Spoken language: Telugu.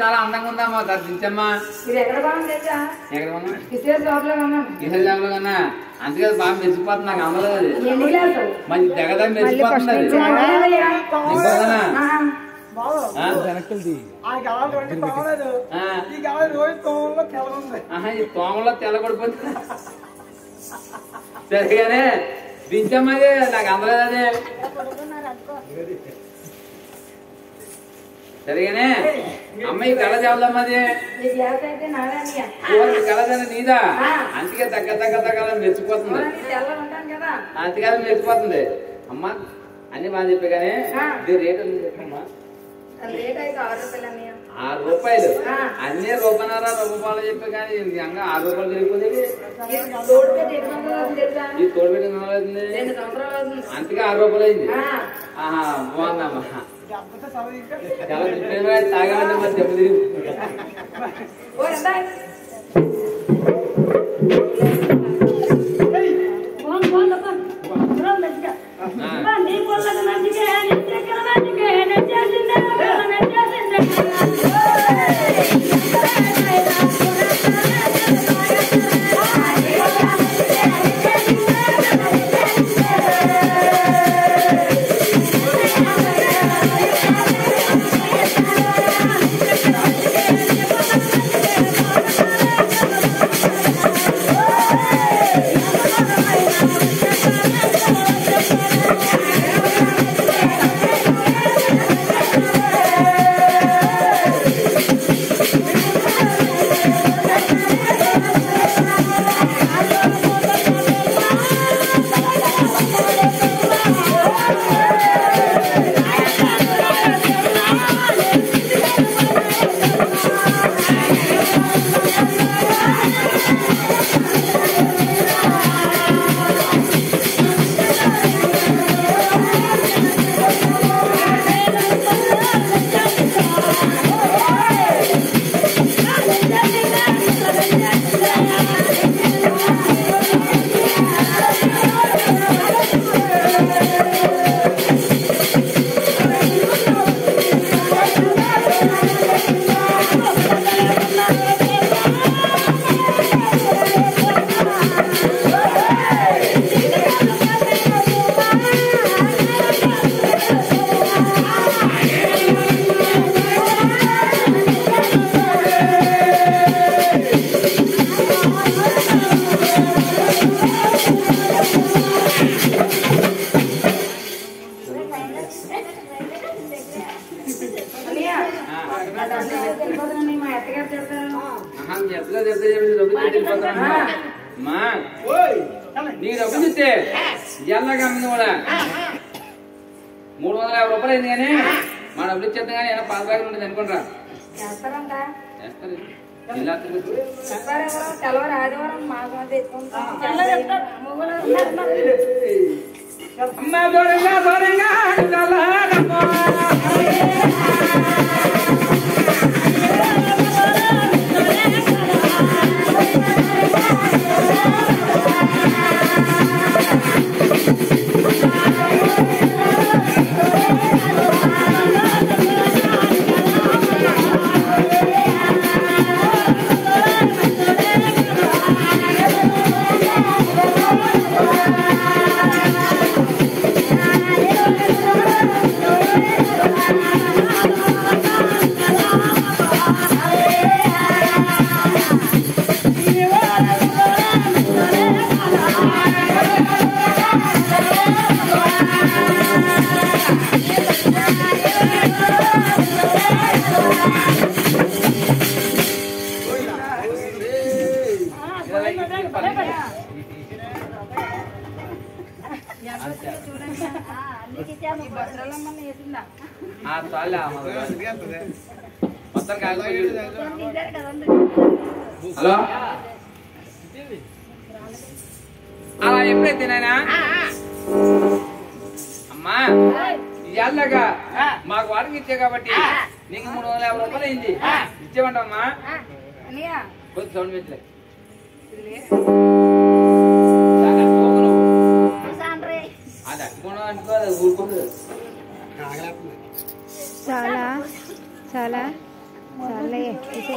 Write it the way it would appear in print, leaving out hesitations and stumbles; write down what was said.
చాలా అందంగా ఉందమ్మా దించమ్మా. ఎక్కడ కన్నా అందుకే బాగా మెచ్చిపోతుంది నాకు అందలేదు మంచి దగ్గర మెచ్చిపోతుంది అది ఈ తోమలో తెల్లబడిపోతుంది సరిగానే దించమ్మది నాకు అందలేదు అదే సరిగానే అమ్మాయి కళ చేద్దామది కళదని నీదా అందుకే తగ్గ మెచ్చిపోతుంది అందుకని మెచ్చిపోతుంది అమ్మ అన్ని బాగా చెప్పే కానీ ఇది రేటు చెప్పమ్మా 6 రూపాయలు అన్ని రూపాయలు చెప్పే కానీ ఇంకా 6 రూపాయలు జరిగిపోతుంది ఈ తోడుపెట్టి అందుకే 6 రూపాయలు అయింది బాగుందమ్మా చాలా తాగాలంటే మరి దెబ్బ తిరిగి నీకు డబ్బు చూస్తే ఎల్లగా అమ్మింది కూడా 350 రూపాయలు అయింది కానీ మా డబ్బులు ఇచ్చేద్దాం కానీ ఏమైనా పాత బ్యాగులు ఉండేది అనుకుంటారా హలో అలా ఎప్పుడైతే నాయనా అమ్మా ఇయ్యాలగా మాకు వాడికి ఇచ్చే కాబట్టి నీకు 350 రూపాయలు అయింది ఇచ్చేమంటమ్మా కొంచెం సౌండ్ పెట్టలే అది అట్టుకోవడం అనుకో అది ఊరుకోదు చాలా చాలా చాలే ఇంకా